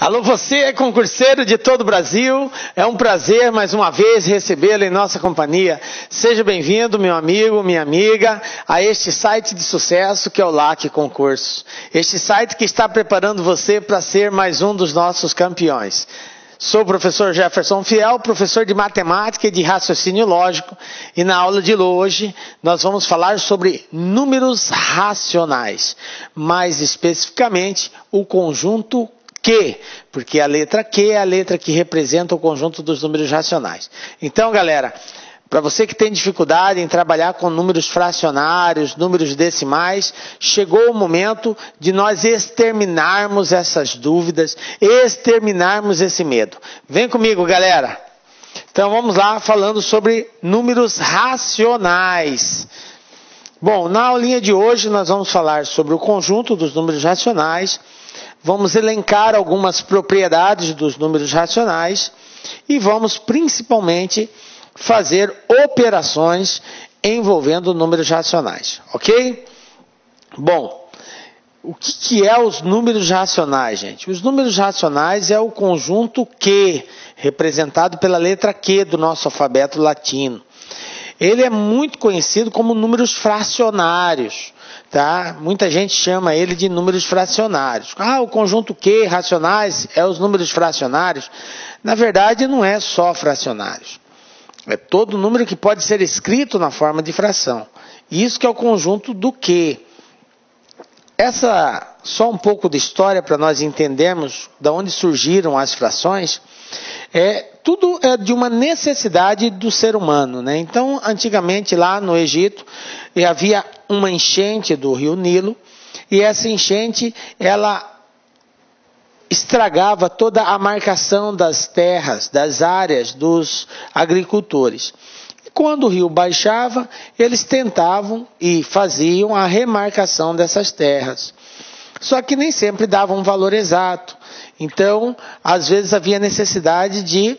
Alô, você, concurseiro de todo o Brasil, é um prazer mais uma vez recebê-lo em nossa companhia. Seja bem-vindo, meu amigo, minha amiga, a este site de sucesso que é o LAC Concursos. Este site que está preparando você para ser mais um dos nossos campeões. Sou o professor Jefferson Fiel, professor de matemática e de raciocínio lógico, e na aula de hoje nós vamos falar sobre números racionais, mais especificamente o conjunto Q, porque a letra Q é a letra que representa o conjunto dos números racionais. Então, galera, para você que tem dificuldade em trabalhar com números fracionários, números decimais, chegou o momento de nós exterminarmos essas dúvidas, exterminarmos esse medo. Vem comigo, galera. Então, vamos lá falando sobre números racionais. Bom, na aulinha de hoje nós vamos falar sobre o conjunto dos números racionais. Vamos elencar algumas propriedades dos números racionais e vamos principalmente fazer operações envolvendo números racionais, ok? Bom, o que é os números racionais, gente? Os números racionais é o conjunto Q, representado pela letra Q do nosso alfabeto latino. Ele é muito conhecido como números fracionários. Tá? Muita gente chama ele de números fracionários. O conjunto Q, racionais, é os números fracionários. Na verdade, não é só fracionários. É todo número que pode ser escrito na forma de fração. Isso que é o conjunto do Q. Só um pouco de história para nós entendermos de onde surgiram as frações. Tudo é de uma necessidade do ser humano, né? Então, antigamente lá no Egito, havia uma enchente do rio Nilo, e essa enchente, ela estragava toda a marcação das terras, das áreas dos agricultores. E quando o rio baixava, eles tentavam e faziam a remarcação dessas terras. Só que nem sempre davam um valor exato. Então, às vezes havia necessidade de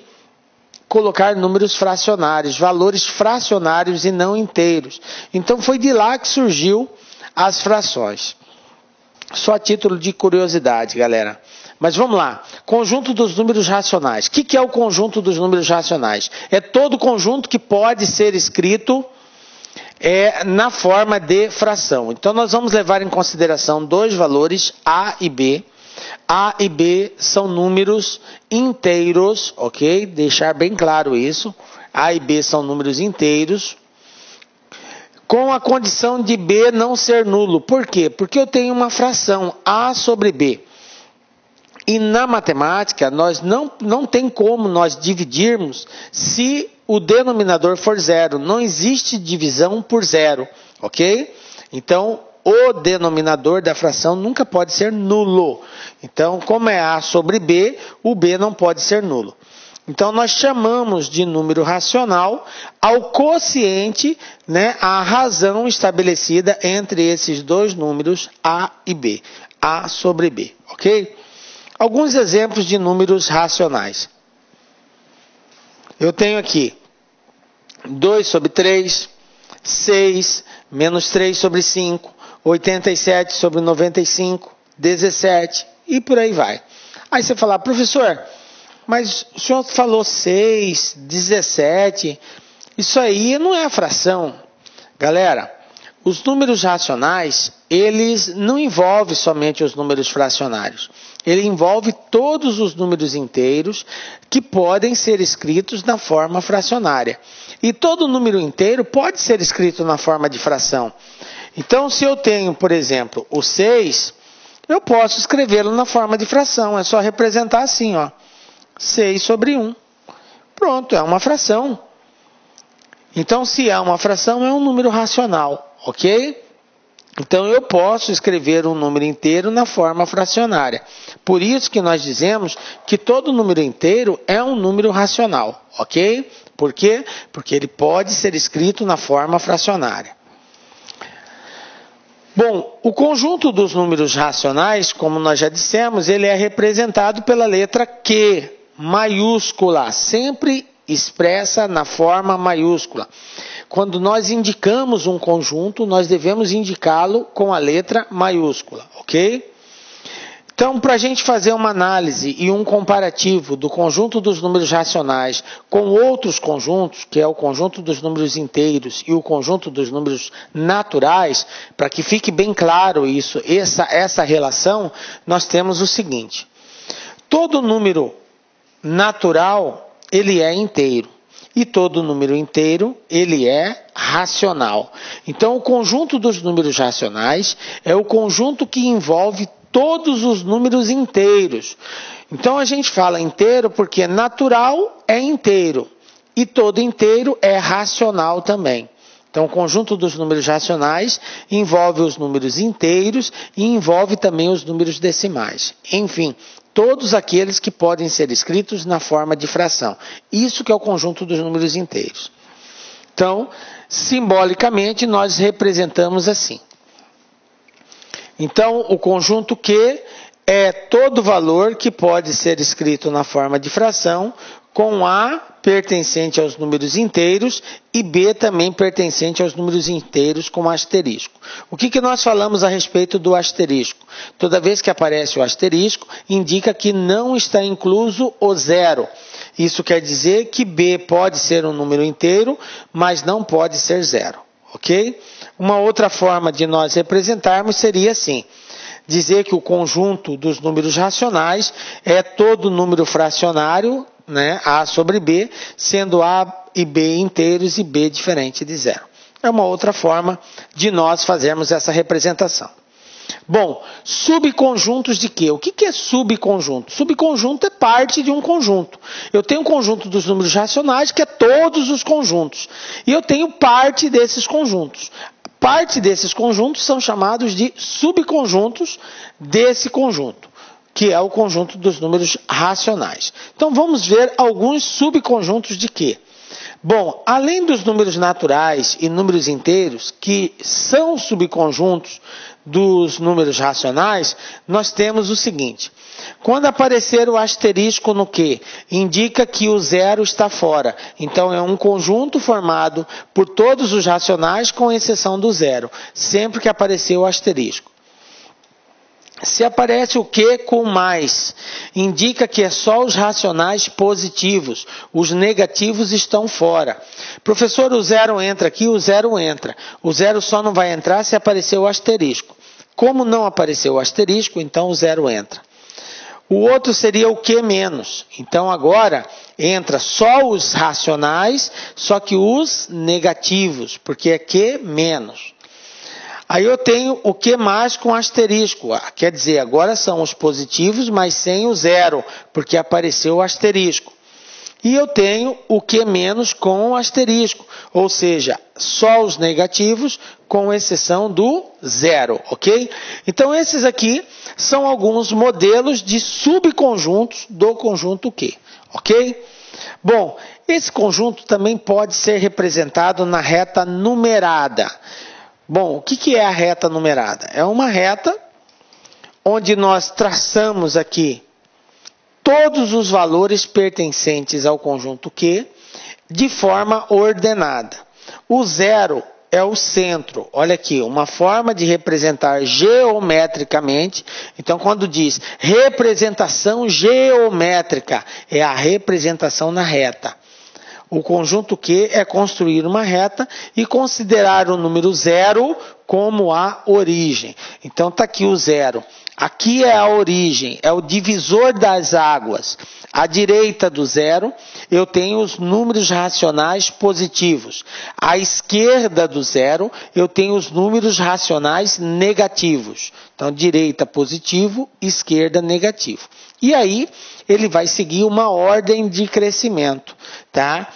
colocar números fracionários, valores fracionários e não inteiros. Então, foi de lá que surgiu as frações. Só a título de curiosidade, galera. Mas vamos lá. Conjunto dos números racionais. O que é o conjunto dos números racionais? É todo conjunto que pode ser escrito na forma de fração. Então, nós vamos levar em consideração dois valores, A e B. A e B são números inteiros, ok? Deixar bem claro isso. A e B são números inteiros, com a condição de B não ser nulo. Por quê? Porque eu tenho uma fração A sobre B. E na matemática, nós não tem como nós dividirmos se o denominador for zero. Não existe divisão por zero, ok? Então, o denominador da fração nunca pode ser nulo. Então, como é A sobre B, o B não pode ser nulo. Então, nós chamamos de número racional ao quociente, né, a razão estabelecida entre esses dois números A e B. A sobre B, ok? Alguns exemplos de números racionais. Eu tenho aqui 2 sobre 3, 6, menos 3 sobre 5, 87 sobre 95, 17 e por aí vai. Aí você fala, professor, mas o senhor falou 6, 17, isso aí não é fração. Galera, os números racionais, eles não envolvem somente os números fracionários. Ele envolve todos os números inteiros que podem ser escritos na forma fracionária. E todo número inteiro pode ser escrito na forma de fração. Então, se eu tenho, por exemplo, o 6, eu posso escrevê-lo na forma de fração. É só representar assim, ó, 6 sobre 1. Pronto, é uma fração. Então, se é uma fração, é um número racional, ok? Então, eu posso escrever um número inteiro na forma fracionária. Por isso que nós dizemos que todo número inteiro é um número racional, ok? Por quê? Porque ele pode ser escrito na forma fracionária. Bom, o conjunto dos números racionais, como nós já dissemos, ele é representado pela letra Q, maiúscula, sempre expressa na forma maiúscula. Quando nós indicamos um conjunto, nós devemos indicá-lo com a letra maiúscula, ok? Então, para a gente fazer uma análise e um comparativo do conjunto dos números racionais com outros conjuntos, que é o conjunto dos números inteiros e o conjunto dos números naturais, para que fique bem claro isso, essa relação, nós temos o seguinte. Todo número natural, ele é inteiro. E todo número inteiro, ele é racional. Então, o conjunto dos números racionais é o conjunto que envolve todos os números inteiros. Então, a gente fala inteiro porque natural é inteiro. E todo inteiro é racional também. Então, o conjunto dos números racionais envolve os números inteiros e envolve também os números decimais. Enfim, todos aqueles que podem ser escritos na forma de fração. Isso que é o conjunto dos números inteiros. Então, simbolicamente, nós representamos assim. Então, o conjunto Q é todo valor que pode ser escrito na forma de fração, com A pertencente aos números inteiros e B também pertencente aos números inteiros com asterisco. O que nós falamos a respeito do asterisco? Toda vez que aparece o asterisco, indica que não está incluso o zero. Isso quer dizer que B pode ser um número inteiro, mas não pode ser zero. Ok? Uma outra forma de nós representarmos seria assim. Dizer que o conjunto dos números racionais é todo número fracionário, né, A sobre B, sendo A e B inteiros e B diferente de zero. É uma outra forma de nós fazermos essa representação. Bom, subconjuntos de quê? O que é subconjunto? Subconjunto é parte de um conjunto. Eu tenho um conjunto dos números racionais, que é todos os conjuntos. E eu tenho parte desses conjuntos. Parte desses conjuntos são chamados de subconjuntos desse conjunto, que é o conjunto dos números racionais. Então, vamos ver alguns subconjuntos de quê? Bom, além dos números naturais e números inteiros, que são subconjuntos dos números racionais, nós temos o seguinte. Quando aparecer o asterisco no Q, indica que o zero está fora. Então, é um conjunto formado por todos os racionais, com exceção do zero, sempre que aparecer o asterisco. Se aparece o Q com mais, indica que é só os racionais positivos, os negativos estão fora. Professor, o zero entra aqui, o zero entra. O zero só não vai entrar se aparecer o asterisco. Como não apareceu o asterisco, então o zero entra. O outro seria o Q menos. Então agora entra só os racionais, só que os negativos, porque é Q menos. Aí eu tenho o Q mais com asterisco, quer dizer, agora são os positivos, mas sem o zero, porque apareceu o asterisco. E eu tenho o Q menos com asterisco, ou seja, só os negativos, com exceção do zero, ok? Então esses aqui são alguns modelos de subconjuntos do conjunto Q, ok? Bom, esse conjunto também pode ser representado na reta numerada. Bom, o que é a reta numerada? É uma reta onde nós traçamos aqui todos os valores pertencentes ao conjunto Q de forma ordenada. O zero é o centro. Olha aqui, uma forma de representar geometricamente. Então, quando diz representação geométrica, é a representação na reta. O conjunto Q é construir uma reta e considerar o número zero como a origem. Então, está aqui o zero. Aqui é a origem, é o divisor das águas. À direita do zero, eu tenho os números racionais positivos. À esquerda do zero, eu tenho os números racionais negativos. Então, direita positivo, esquerda negativo. E aí, ele vai seguir uma ordem de crescimento, tá?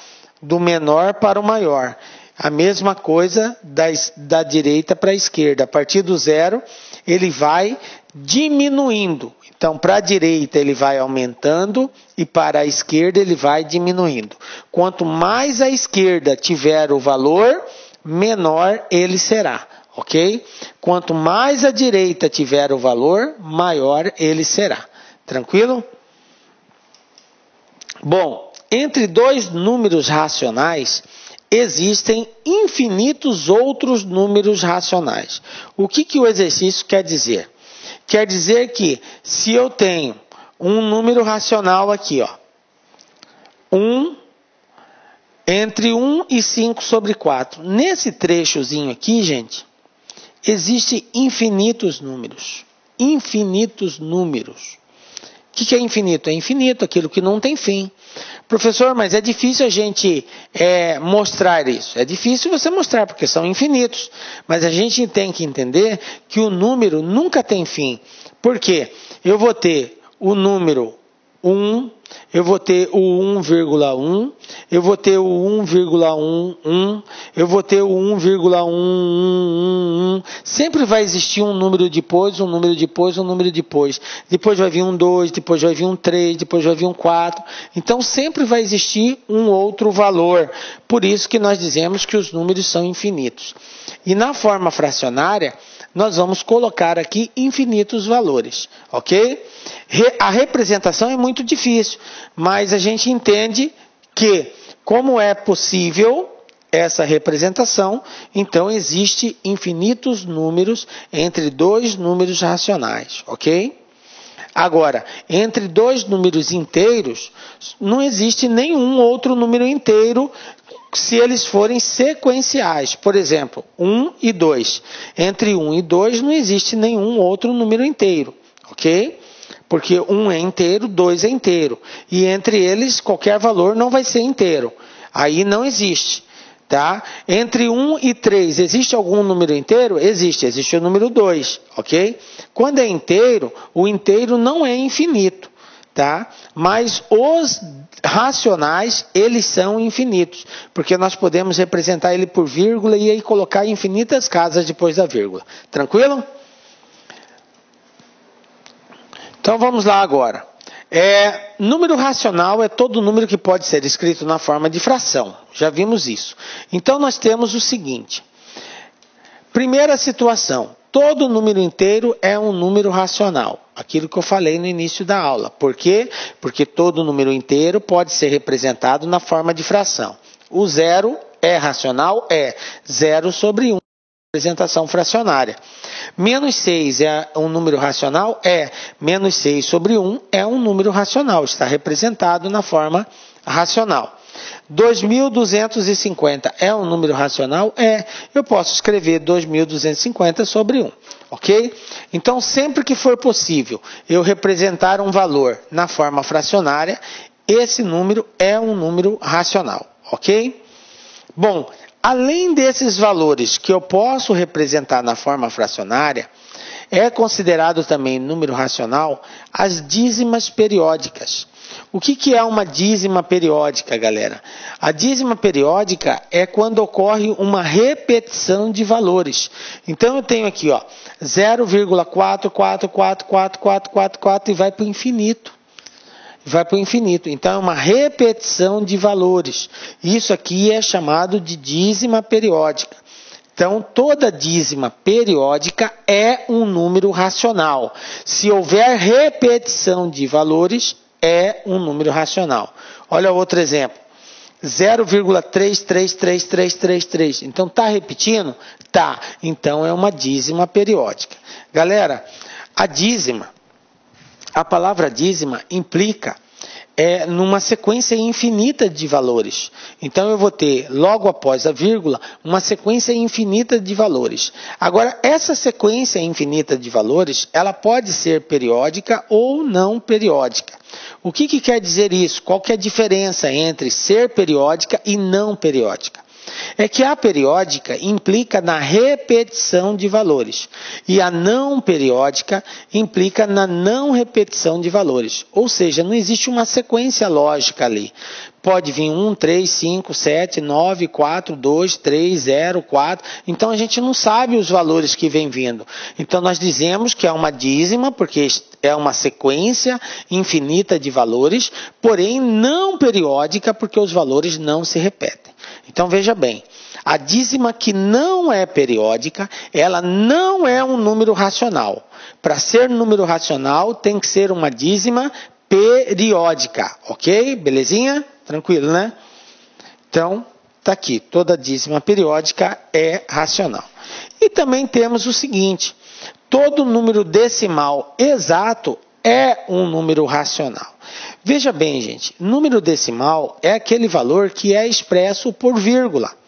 Do menor para o maior. A mesma coisa da direita para a esquerda. A partir do zero, ele vai diminuindo. Então, para a direita ele vai aumentando e para a esquerda ele vai diminuindo. Quanto mais a esquerda tiver o valor, menor ele será, ok? Quanto mais a direita tiver o valor, maior ele será. Tranquilo? Bom, entre dois números racionais, existem infinitos outros números racionais. O que o exercício quer dizer? Quer dizer que se eu tenho um número racional aqui, ó, 1 entre 1 e 5 sobre 4. Nesse trechozinho aqui, gente, existem infinitos números. Infinitos números. O que é infinito? É infinito, aquilo que não tem fim. Professor, mas é difícil a gente mostrar isso. É difícil você mostrar, porque são infinitos. Mas a gente tem que entender que o número nunca tem fim. Por quê? Eu vou ter o número 1, eu vou ter o 1,1, eu vou ter o 1,11, eu vou ter o 1,111. Sempre vai existir um número depois, um número depois, um número depois. Depois vai vir um 2, depois vai vir um 3, depois vai vir um 4. Então sempre vai existir um outro valor. Por isso que nós dizemos que os números são infinitos. E na forma fracionária, nós vamos colocar aqui infinitos valores, ok? A representação é muito difícil, mas a gente entende que, como é possível essa representação, então existe infinitos números entre dois números racionais, ok? Agora, entre dois números inteiros, não existe nenhum outro número inteiro se eles forem sequenciais. Por exemplo, 1 e 2. Entre 1 e 2 não existe nenhum outro número inteiro, ok? Porque 1 é inteiro, 2 é inteiro. E entre eles, qualquer valor não vai ser inteiro. Aí não existe. Tá? Entre 1 e 3, existe algum número inteiro? Existe o número 2, ok? Quando é inteiro, o inteiro não é infinito, tá? Mas os racionais, eles são infinitos, porque nós podemos representar ele por vírgula e aí colocar infinitas casas depois da vírgula. Tranquilo? Então vamos lá agora. Número racional é todo número que pode ser escrito na forma de fração. Já vimos isso. Então nós temos o seguinte. Primeira situação. Todo número inteiro é um número racional. Aquilo que eu falei no início da aula. Por quê? Porque todo número inteiro pode ser representado na forma de fração. O zero é racional? É. 0 sobre 1. Representação fracionária. Menos 6 é um número racional? É. Menos 6 sobre 1 é um número racional. Está representado na forma racional. 2.250 é um número racional? É. Eu posso escrever 2.250 sobre 1. Ok? Então, sempre que for possível eu representar um valor na forma fracionária, esse número é um número racional. Ok? Bom, além desses valores que eu posso representar na forma fracionária, é considerado também número racional as dízimas periódicas. O que é uma dízima periódica, galera? A dízima periódica é quando ocorre uma repetição de valores. Então eu tenho aqui, ó, 0,4444444 e vai para o infinito. Vai para o infinito. Então é uma repetição de valores. Isso aqui é chamado de dízima periódica. Então toda dízima periódica é um número racional. Se houver repetição de valores, é um número racional. Olha outro exemplo. 0,333333. Então está repetindo? Tá. Então é uma dízima periódica. Galera, a palavra dízima implica numa sequência infinita de valores. Então eu vou ter, logo após a vírgula, uma sequência infinita de valores. Agora, essa sequência infinita de valores, ela pode ser periódica ou não periódica. O que quer dizer isso? Qual que é a diferença entre ser periódica e não periódica? É que a periódica implica na repetição de valores e a não periódica implica na não repetição de valores. Ou seja, não existe uma sequência lógica ali. Pode vir 1, 3, 5, 7, 9, 4, 2, 3, 0, 4. Então a gente não sabe os valores que vem vindo. Então nós dizemos que é uma dízima, porque é uma sequência infinita de valores, porém não periódica, porque os valores não se repetem. Então veja bem, a dízima que não é periódica, ela não é um número racional. Para ser número racional, tem que ser uma dízima periódica, ok? Belezinha? Tranquilo, né? Então, tá aqui, toda dízima periódica é racional. E também temos o seguinte, todo número decimal exato é um número racional. Veja bem, gente, número decimal é aquele valor que é expresso por vírgula.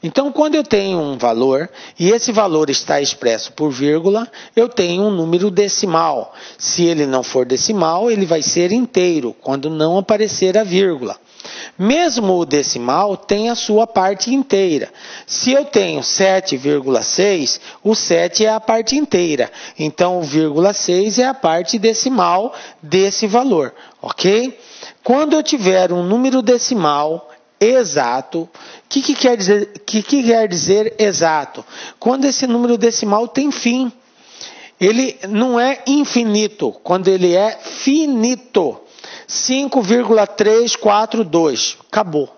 Então, quando eu tenho um valor e esse valor está expresso por vírgula, eu tenho um número decimal. Se ele não for decimal, ele vai ser inteiro, quando não aparecer a vírgula. Mesmo o decimal tem a sua parte inteira. Se eu tenho 7,6, o 7 é a parte inteira. Então, o vírgula 6 é a parte decimal desse valor, ok? Quando eu tiver um número decimal exato, o que quer dizer exato? Quando esse número decimal tem fim. Ele não é infinito, quando ele é finito. 5,342. Acabou.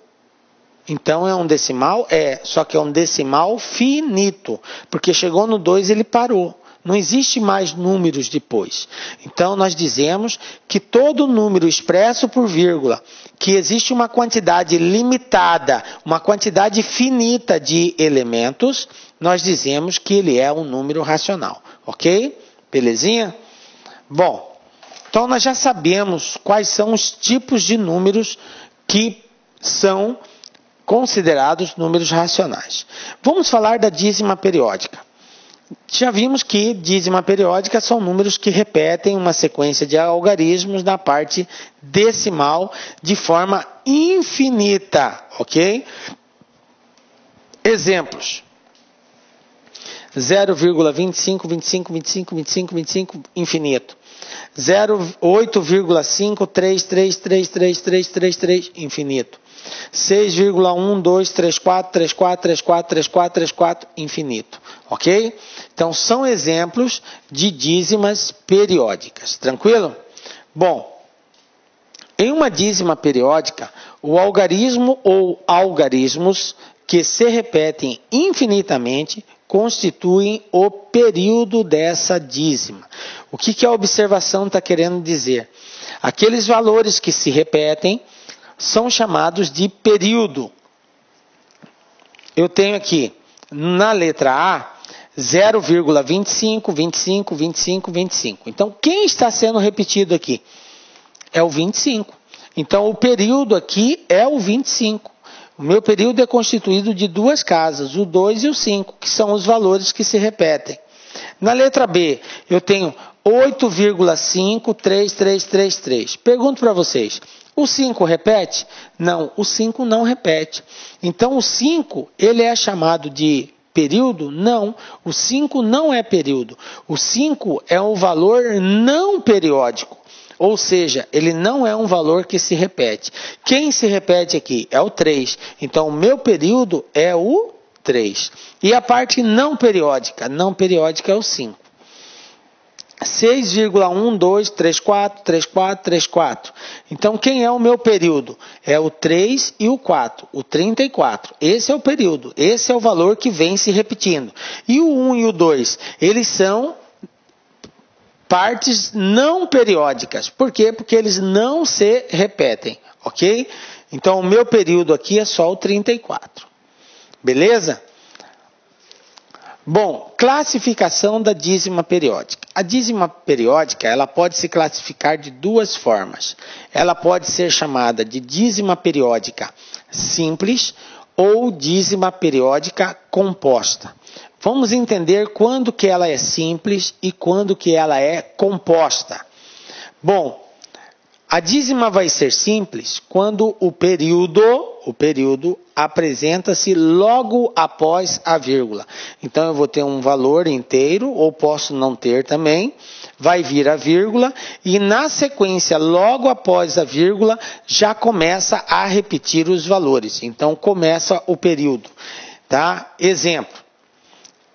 Então é um decimal? É, só que é um decimal finito, porque chegou no 2 ele parou. Não existe mais números depois. Então nós dizemos que todo número expresso por vírgula, que existe uma quantidade limitada, uma quantidade finita de elementos, nós dizemos que ele é um número racional. Ok? Belezinha? Bom, então nós já sabemos quais são os tipos de números que são considerados números racionais. Vamos falar da dízima periódica. Já vimos que dízima periódica são números que repetem uma sequência de algarismos na parte decimal de forma infinita, ok? Exemplos. 0,25, 25, 25, 25, 25, infinito. 8,533333333, infinito. 6,123434343434, infinito. Ok? Então, são exemplos de dízimas periódicas. Tranquilo? Bom, em uma dízima periódica, o algarismo ou algarismos que se repetem infinitamente constituem o período dessa dízima. O que a observação está querendo dizer? Aqueles valores que se repetem são chamados de período. Eu tenho aqui, na letra A, 0,25, 25, 25, 25. Então, quem está sendo repetido aqui? É o 25. Então, o período aqui é o 25. O meu período é constituído de duas casas, o 2 e o 5, que são os valores que se repetem. Na letra B, eu tenho 8,53333. Pergunto para vocês, o 5 repete? Não, o 5 não repete. Então, o 5, ele é chamado de período? Não, o 5 não é período. O 5 é um valor não periódico. Ou seja, ele não é um valor que se repete. Quem se repete aqui é o 3. Então, o meu período é o 3. E a parte não periódica? Não periódica é o 5. 6,12343434. Então, quem é o meu período? É o 3 e o 4, o 34. Esse é o período, esse é o valor que vem se repetindo. E o 1 e o 2, eles são partes não periódicas. Por quê? Porque eles não se repetem, ok? Então, o meu período aqui é só o 34. Beleza? Bom, classificação da dízima periódica. A dízima periódica, ela pode se classificar de duas formas. Ela pode ser chamada de dízima periódica simples ou dízima periódica composta. Vamos entender quando que ela é simples e quando que ela é composta. Bom, a dízima vai ser simples quando o período apresenta-se logo após a vírgula. Então, eu vou ter um valor inteiro, ou posso não ter também, vai vir a vírgula, e na sequência, logo após a vírgula, já começa a repetir os valores. Então, começa o período. Tá? Exemplo,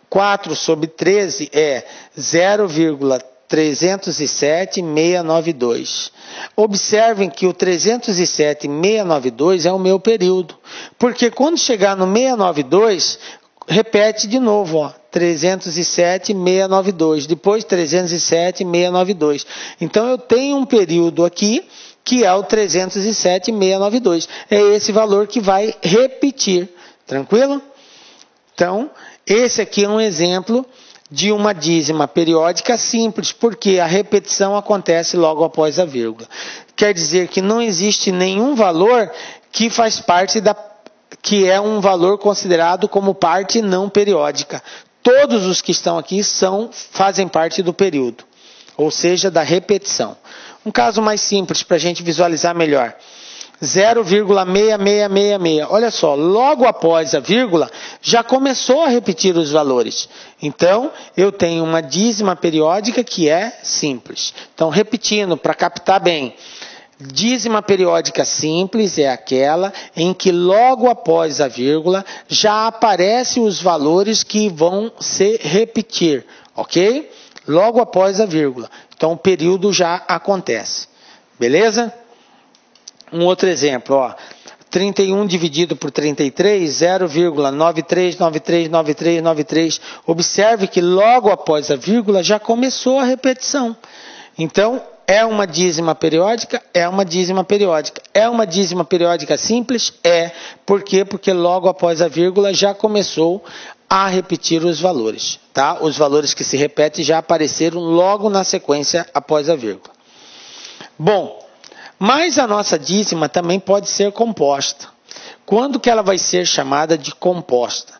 4 sobre 13 é 0,307692. Observem que o 307,692 é o meu período. Porque quando chegar no 692, repete de novo, ó, 307,692. Depois 307,692. Então eu tenho um período aqui que é o 307,692. É esse valor que vai repetir. Tranquilo? Então, esse aqui é um exemplo de uma dízima periódica simples, porque a repetição acontece logo após a vírgula. Quer dizer que não existe nenhum valor que faz parte que é um valor considerado como parte não periódica. Todos os que estão aqui fazem parte do período, ou seja, da repetição. Um caso mais simples para a gente visualizar melhor. 0,6666. Olha só, logo após a vírgula, já começou a repetir os valores. Então, eu tenho uma dízima periódica que é simples. Então, repetindo, para captar bem. Dízima periódica simples é aquela em que logo após a vírgula já aparecem os valores que vão se repetir, ok? Logo após a vírgula. Então, o período já acontece. Beleza? Um outro exemplo, ó. 31 dividido por 33, 0,93939393. Observe que logo após a vírgula já começou a repetição. Então, é uma dízima periódica? É uma dízima periódica. É uma dízima periódica simples? É. Por quê? Porque logo após a vírgula já começou a repetir os valores. Tá? Os valores que se repetem já apareceram logo na sequência após a vírgula. Bom, mas a nossa dízima também pode ser composta. Quando que ela vai ser chamada de composta?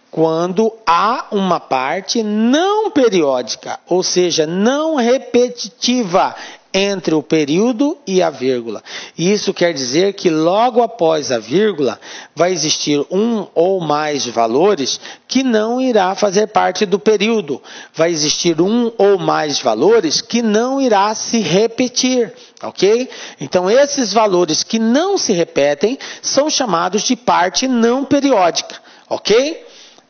Quando há uma parte não periódica, ou seja, não repetitiva entre o período e a vírgula. Isso quer dizer que logo após a vírgula vai existir um ou mais valores que não irá fazer parte do período. Vai existir um ou mais valores que não irá se repetir, ok? Então esses valores que não se repetem são chamados de parte não periódica, ok?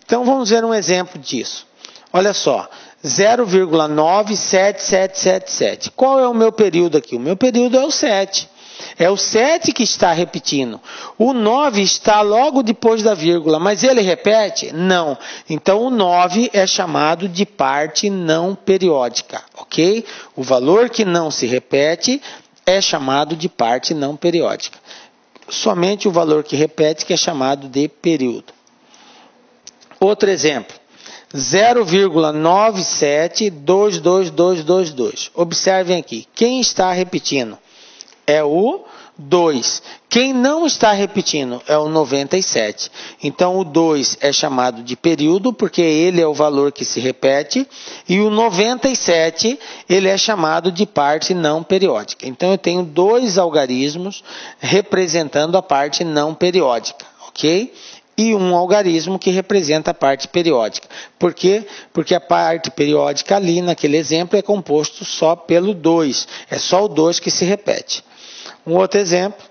Então vamos ver um exemplo disso. Olha só, 0,97777. Qual é o meu período aqui? O meu período é o 7. É o 7 que está repetindo. O 9 está logo depois da vírgula, mas ele repete? Não. Então o 9 é chamado de parte não periódica, ok? O valor que não se repete é chamado de parte não periódica. Somente o valor que repete que é chamado de período. Outro exemplo. 0,9722222. Observem aqui. Quem está repetindo? É o 2. Quem não está repetindo é o 97. Então, o 2 é chamado de período, porque ele é o valor que se repete. E o 97, ele é chamado de parte não periódica. Então, eu tenho dois algarismos representando a parte não periódica, ok? E um algarismo que representa a parte periódica. Por quê? Porque a parte periódica ali, naquele exemplo, é composto só pelo 2. É só o 2 que se repete. Um outro exemplo,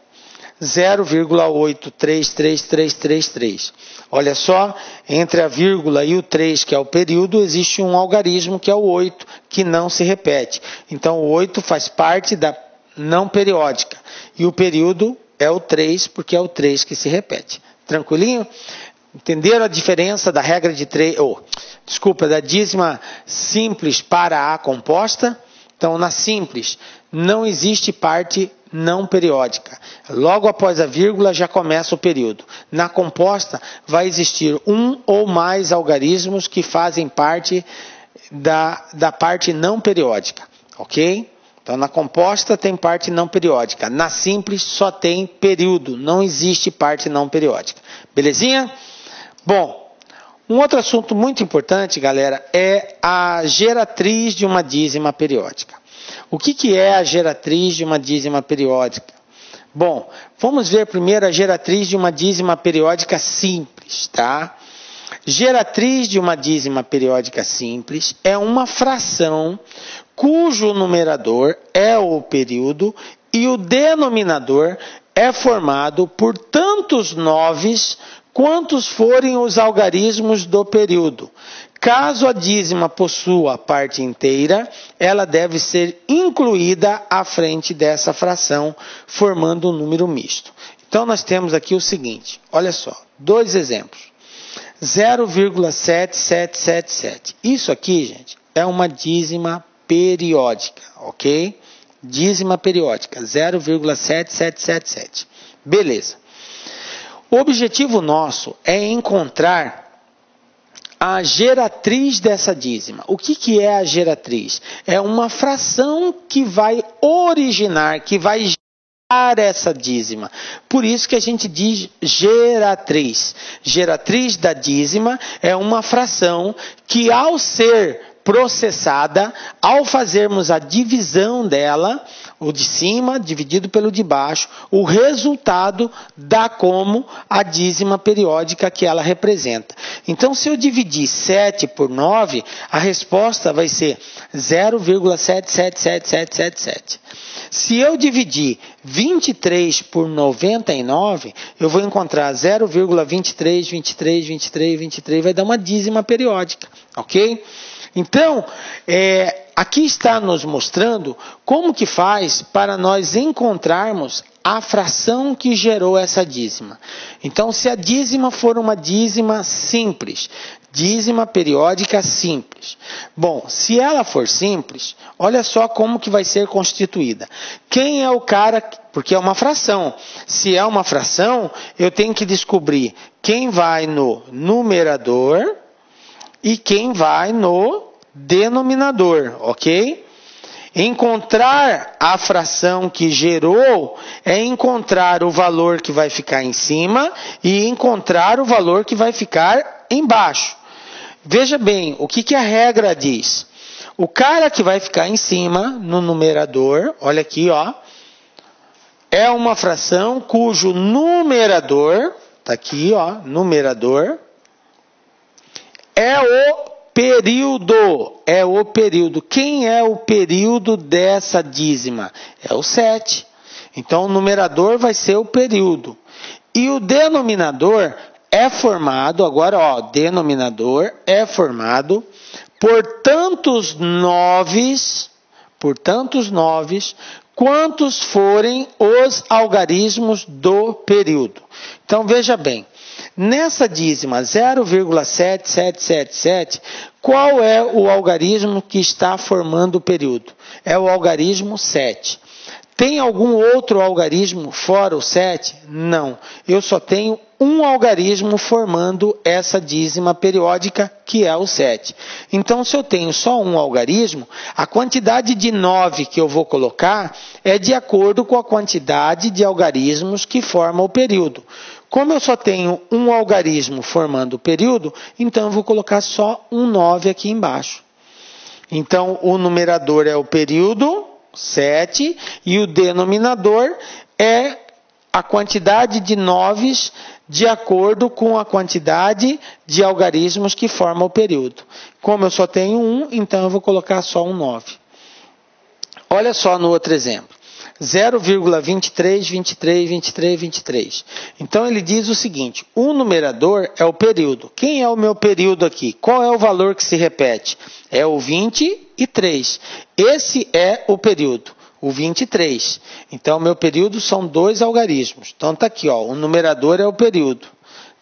0,833333. Olha só, entre a vírgula e o 3, que é o período, existe um algarismo que é o 8, que não se repete. Então, o 8 faz parte da não periódica. E o período é o 3, porque é o 3 que se repete. Tranquilinho? Entenderam a diferença da regra de 3, da dízima simples para a composta? Então, na simples, não existe parte não periódica. Logo após a vírgula já começa o período. Na composta, vai existir um ou mais algarismos que fazem parte da parte não periódica. Ok? Então, na composta tem parte não periódica. Na simples só tem período. Não existe parte não periódica. Belezinha? Bom, um outro assunto muito importante, galera, é a geratriz de uma dízima periódica. O que é a geratriz de uma dízima periódica? Bom, vamos ver primeiro a geratriz de uma dízima periódica simples, tá? Geratriz de uma dízima periódica simples é uma fração cujo numerador é o período e o denominador é formado por tantos noves quantos forem os algarismos do período. Caso a dízima possua parte inteira, ela deve ser incluída à frente dessa fração, formando um número misto. Então, nós temos aqui o seguinte, olha só, dois exemplos. 0,7777. Isso aqui, gente, é uma dízima periódica, ok? Dízima periódica, 0,7777. Beleza. O objetivo nosso é encontrar a geratriz dessa dízima. O que é a geratriz? É uma fração que vai originar, que vai gerar essa dízima. Por isso que a gente diz geratriz. Geratriz da dízima é uma fração que, ao ser processada, ao fazermos a divisão dela, o de cima dividido pelo de baixo, o resultado dá como a dízima periódica que ela representa. Então, se eu dividir 7 por 9, a resposta vai ser 0,777777. Se eu dividir 23 por 99, eu vou encontrar 0,23, vai dar uma dízima periódica, ok? Então, aqui está nos mostrando como que faz para nós encontrarmos a fração que gerou essa dízima. Então, se a dízima for uma dízima simples, dízima periódica simples. Bom, se ela for simples, olha só como que vai ser constituída. Quem é o cara, porque é uma fração. Se é uma fração, eu tenho que descobrir quem vai no numerador e quem vai no denominador, ok? Encontrar a fração que gerou é encontrar o valor que vai ficar em cima e encontrar o valor que vai ficar embaixo. Veja bem, o que a regra diz? O cara que vai ficar em cima, no numerador, olha aqui, ó, é uma fração cujo numerador, tá aqui, ó, numerador, é o período. É o período. Quem é o período dessa dízima? É o 7. Então, o numerador vai ser o período. E o denominador é formado, agora, ó, denominador é formado por tantos noves, quantos forem os algarismos do período. Então, veja bem, nessa dízima 0,7777, qual é o algarismo que está formando o período? É o algarismo 7. Tem algum outro algarismo fora o 7? Não. Eu só tenho um algarismo formando essa dízima periódica, que é o 7. Então, se eu tenho só um algarismo, a quantidade de 9 que eu vou colocar é de acordo com a quantidade de algarismos que formam o período. Como eu só tenho um algarismo formando o período, então eu vou colocar só um 9 aqui embaixo. Então, o numerador é o período, 7, e o denominador é a quantidade de noves de acordo com a quantidade de algarismos que formam o período. Como eu só tenho um, então eu vou colocar só um 9. Olha só no outro exemplo. 0,23. Então, ele diz o seguinte, o numerador é o período. Quem é o meu período aqui? Qual é o valor que se repete? É o 23. Esse é o período, o 23. Então, o meu período são 2 algarismos. Então, está aqui, ó, o numerador é o período.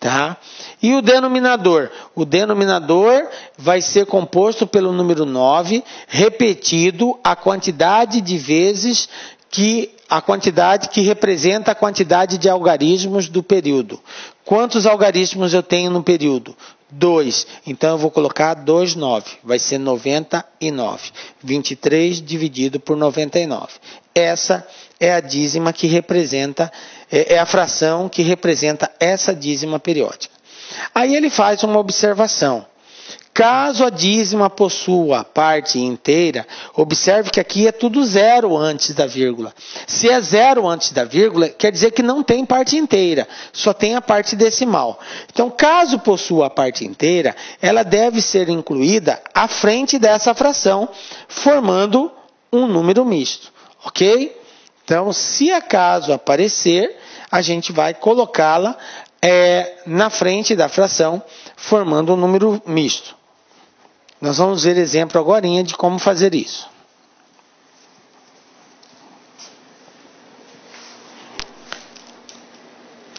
Tá? E o denominador? O denominador vai ser composto pelo número 9, repetido a quantidade de vezes que a quantidade que representa a quantidade de algarismos do período. Quantos algarismos eu tenho no período? 2. Então, eu vou colocar 2, 9. Vai ser 99. 23 dividido por 99. Essa é a dízima que representa, é a fração que representa essa dízima periódica. Aí ele faz uma observação. Caso a dízima possua parte inteira, observe que aqui é tudo zero antes da vírgula. Se é zero antes da vírgula, quer dizer que não tem parte inteira, só tem a parte decimal. Então, caso possua a parte inteira, ela deve ser incluída à frente dessa fração, formando um número misto, ok? Então, se acaso aparecer, a gente vai colocá-la na frente da fração, formando um número misto. Nós vamos ver exemplo agora de como fazer isso.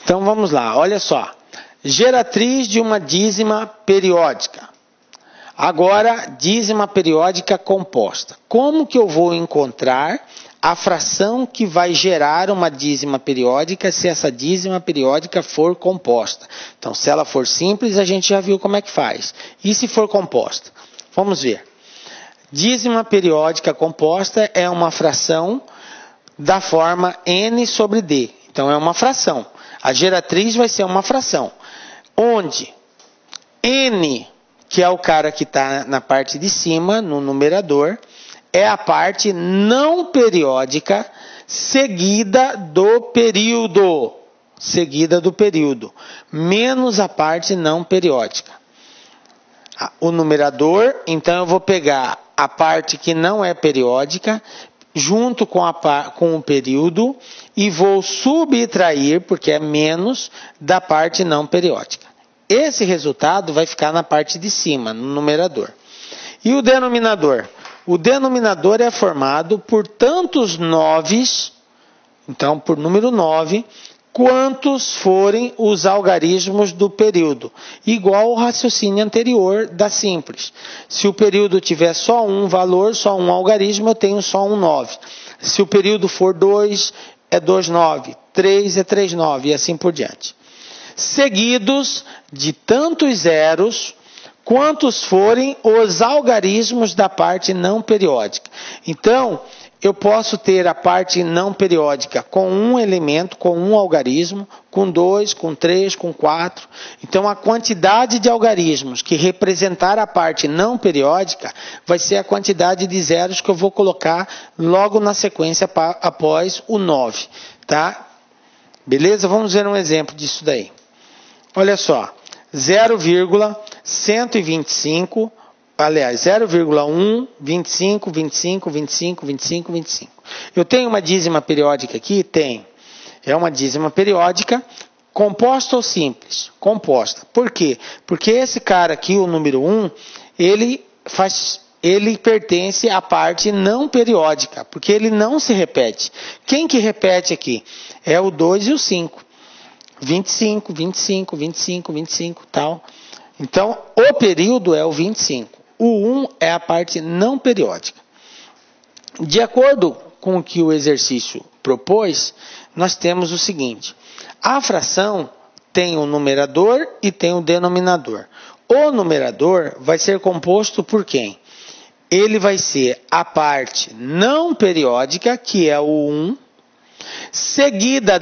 Então vamos lá, olha só. Geratriz de uma dízima periódica. Agora, dízima periódica composta. Como que eu vou encontrar a fração que vai gerar uma dízima periódica se essa dízima periódica for composta. Então, se ela for simples, a gente já viu como é que faz. E se for composta? Vamos ver. Dízima periódica composta é uma fração da forma n sobre d. Então, é uma fração. A geratriz vai ser uma fração. Onde n, que é o cara que está na parte de cima, no numerador, é a parte não periódica seguida do período. Seguida do período. Menos a parte não periódica. O numerador, então eu vou pegar a parte que não é periódica, junto com o período, e vou subtrair, porque é menos, da parte não periódica. Esse resultado vai ficar na parte de cima, no numerador. E o denominador? O denominador é formado por tantos noves, então por número 9, quantos forem os algarismos do período. Igual ao raciocínio anterior da simples. Se o período tiver só um valor, só um algarismo, eu tenho só um 9. Se o período for 2, é 2 9, 3 é 3 9 e assim por diante. Seguidos de tantos zeros quantos forem os algarismos da parte não periódica. Então, eu posso ter a parte não periódica com um elemento, com um algarismo, com 2, com 3, com 4. Então, a quantidade de algarismos que representar a parte não periódica vai ser a quantidade de zeros que eu vou colocar logo na sequência após o 9. Tá? Beleza? Vamos ver um exemplo disso daí. Olha só. 0,125, aliás, 0,1, 25, 25, 25, 25, 25. Eu tenho uma dízima periódica aqui? Tem. É uma dízima periódica composta ou simples? Composta. Por quê? Porque esse cara aqui, o número 1, ele pertence à parte não periódica, porque ele não se repete. Quem que repete aqui? É o 2 e o 5. 25, 25, 25, 25, tal. Então, o período é o 25. O 1 é a parte não periódica. De acordo com o que o exercício propôs, nós temos o seguinte. A fração tem o numerador e tem o denominador. O numerador vai ser composto por quem? Ele vai ser a parte não periódica, que é o 1, seguida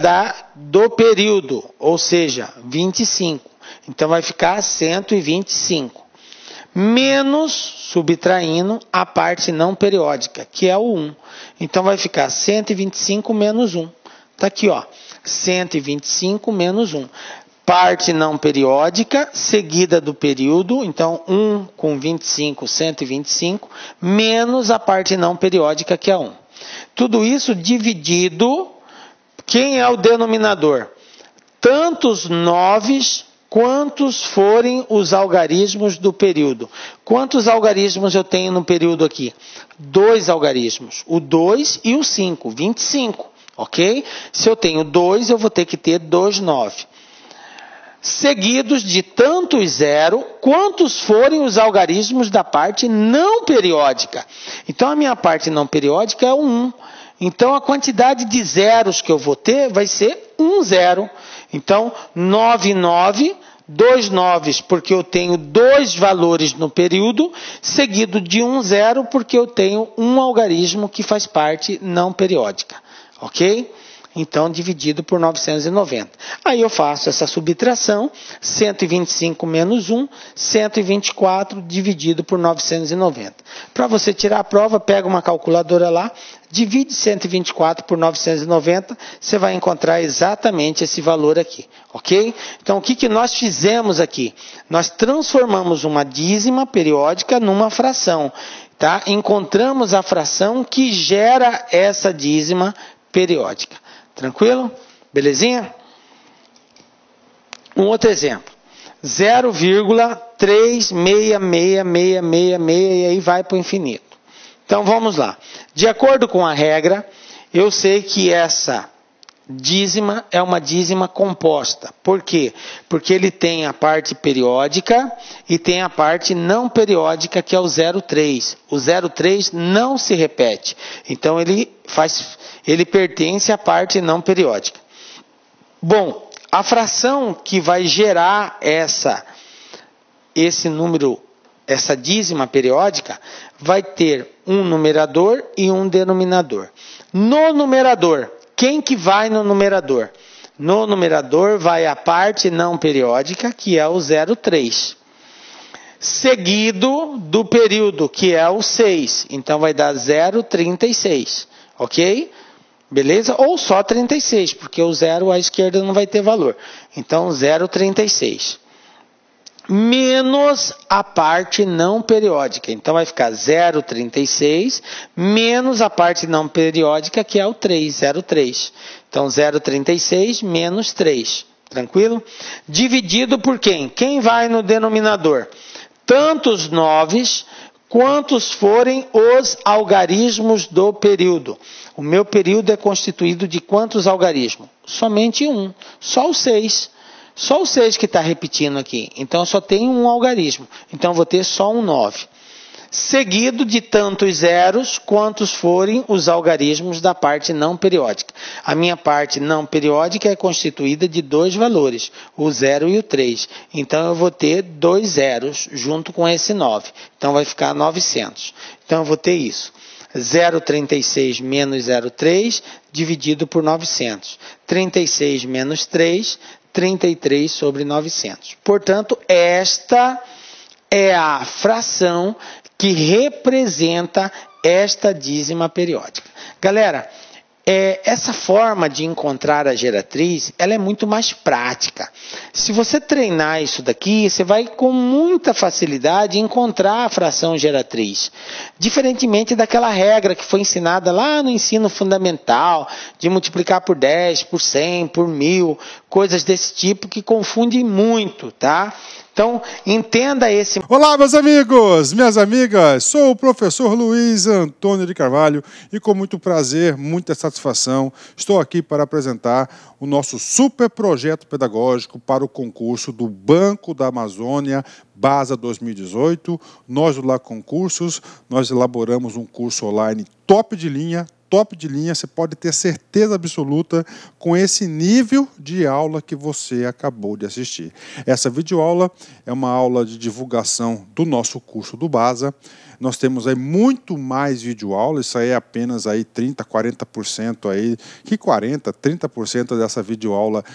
do período, ou seja, 25. Então, vai ficar 125. Menos, subtraindo, a parte não periódica, que é o 1. Então, vai ficar 125 menos 1. Está aqui, ó. 125 menos 1. Parte não periódica, seguida do período. Então, 1 com 25, 125, menos a parte não periódica, que é 1. Tudo isso dividido. Quem é o denominador? Tantos noves quantos forem os algarismos do período. Quantos algarismos eu tenho no período aqui? 2 algarismos. O 2 e o 5. 25. Ok? Se eu tenho 2, eu vou ter que ter 2 9. Seguidos de tantos zero quantos forem os algarismos da parte não periódica. Então, a minha parte não periódica é o 1. Então, a quantidade de zeros que eu vou ter vai ser 1 zero. Então, 9, 9, 2 noves, porque eu tenho 2 valores no período, seguido de 1 zero, porque eu tenho um algarismo que faz parte não periódica. Ok? Então, dividido por 990. Aí eu faço essa subtração, 125 menos 1, 124 dividido por 990. Para você tirar a prova, pega uma calculadora lá, divide 124 por 990, você vai encontrar exatamente esse valor aqui, ok? Então, o que nós fizemos aqui? Nós transformamos uma dízima periódica numa fração, tá? Encontramos a fração que gera essa dízima periódica. Tranquilo? Belezinha? Um outro exemplo. 0,36666 e aí vai para o infinito. Então, vamos lá. De acordo com a regra, eu sei que essa dízima é uma dízima composta. Por quê? Porque ele tem a parte periódica e tem a parte não periódica, que é o 0,3. O 0,3 não se repete. Então ele pertence à parte não periódica. Bom, a fração que vai gerar esse número, essa dízima periódica, vai ter um numerador e um denominador. No numerador, quem que vai no numerador? No numerador vai a parte não periódica, que é o 0,3. Seguido do período, que é o 6. Então vai dar 0,36. Ok? Beleza? Ou só 36, porque o 0 à esquerda não vai ter valor. Então 0,36. Menos a parte não periódica. Então vai ficar 0,36 menos a parte não periódica, que é o 3, 0,3. Então 0,36 menos 3. Tranquilo? Dividido por quem? Quem vai no denominador? Tantos noves quantos forem os algarismos do período. O meu período é constituído de quantos algarismos? Somente um. Só o 6. Só o 6 que está repetindo aqui. Então, só tem um algarismo. Então, vou ter só um 9. Seguido de tantos zeros quantos forem os algarismos da parte não periódica. A minha parte não periódica é constituída de dois valores, o 0 e o 3. Então, eu vou ter 2 zeros junto com esse 9. Então, vai ficar 900. Então, eu vou ter isso. 0,36 menos 0,3 dividido por 900. 36 menos 3, 33 sobre 900. Portanto, esta é a fração que representa esta dízima periódica. Galera, essa forma de encontrar a geratriz, ela é muito mais prática. Se você treinar isso daqui, você vai com muita facilidade encontrar a fração geratriz. Diferentemente daquela regra que foi ensinada lá no ensino fundamental, de multiplicar por 10, por 100, por 1000, coisas desse tipo que confundem muito, tá? Então, entenda esse... Olá, meus amigos, minhas amigas, sou o professor Luiz Antônio de Carvalho e com muito prazer, muita satisfação, estou aqui para apresentar o nosso super projeto pedagógico para o concurso do Banco da Amazônia, BASA 2018. Nós do Lá Concursos, nós elaboramos um curso online top de linha, você pode ter certeza absoluta com esse nível de aula que você acabou de assistir. Essa videoaula é uma aula de divulgação do nosso curso do BASA. Nós temos aí muito mais videoaula, isso aí é apenas aí 30%, 40% aí, que 40%, 30% dessa videoaula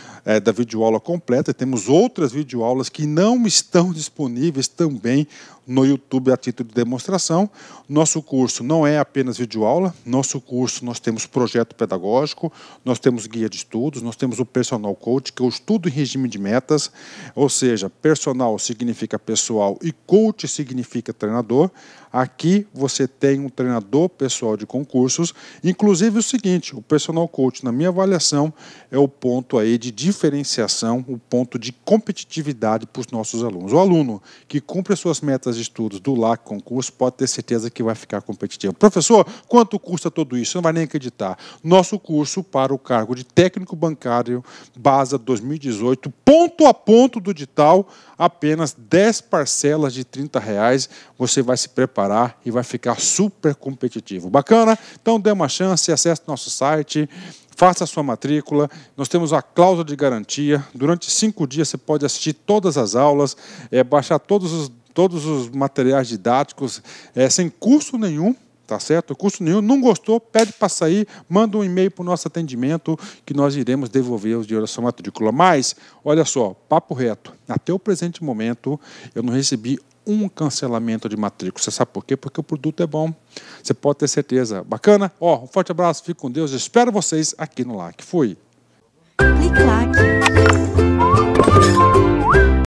da videoaula completa. E temos outras videoaulas que não estão disponíveis também no YouTube a título de demonstração. Nosso curso não é apenas videoaula, nosso curso nós temos projeto pedagógico, nós temos guia de estudos, nós temos o personal coach, que é o estudo em regime de metas, ou seja, personal significa pessoal e coach significa treinador. Aqui você tem um treinador pessoal de concursos, inclusive o seguinte, o personal coach, na minha avaliação, é o ponto aí de diferenciação, o ponto de competitividade para os nossos alunos. O aluno que cumpre as suas metas de estudos do LAC Concurso pode ter certeza que vai ficar competitivo. Professor, quanto custa tudo isso? Você não vai nem acreditar. Nosso curso para o cargo de técnico bancário BASA 2018, ponto a ponto do edital, apenas 10 parcelas de R$30, você vai se preparar e vai ficar super competitivo. Bacana? Então dê uma chance, acesse nosso site, faça a sua matrícula, nós temos a cláusula de garantia, durante 5 dias você pode assistir todas as aulas, baixar todos os materiais didáticos, sem custo nenhum. Tá certo? Custo nenhum. Não gostou? Pede para sair, manda um e-mail para o nosso atendimento que nós iremos devolver os dinheiros da sua matrícula. Mas, olha só, papo reto. Até o presente momento, eu não recebi um cancelamento de matrícula. Você sabe por quê? Porque o produto é bom. Você pode ter certeza. Bacana? Um forte abraço, fique com Deus. Espero vocês aqui no LAC. Fui!